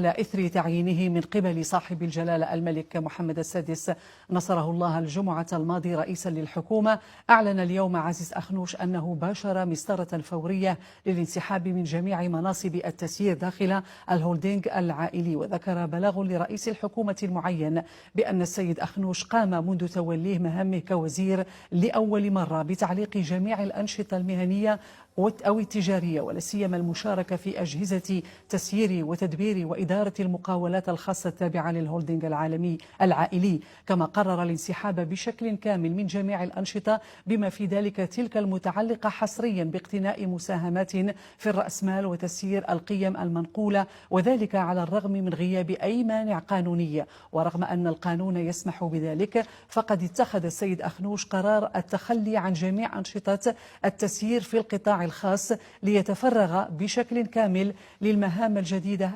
على إثر تعيينه من قبل صاحب الجلالة الملك محمد السادس نصره الله الجمعة الماضي رئيسا للحكومة، أعلن اليوم عزيز أخنوش أنه باشر مسطرة فورية للانسحاب من جميع مناصب التسيير داخل الهولدينغ العائلي. وذكر بلاغ لرئيس الحكومة المعين بأن السيد أخنوش قام منذ توليه مهامه كوزير لأول مرة بتعليق جميع الأنشطة المهنية أو التجارية، ولا سيما المشاركة في أجهزة تسيير وتدبير وإدارة المقاولات الخاصة التابعة للهولدينغ العائلي. كما قرر الانسحاب بشكل كامل من جميع الأنشطة بما في ذلك تلك المتعلقة حصريا باقتناء مساهمات في الرأسمال وتسيير القيم المنقولة، وذلك على الرغم من غياب أي مانع قانوني. ورغم أن القانون يسمح بذلك، فقد اتخذ السيد أخنوش قرار التخلي عن جميع أنشطة التسيير في القطاع الخاص ليتفرغ بشكل كامل للمهام الجديدة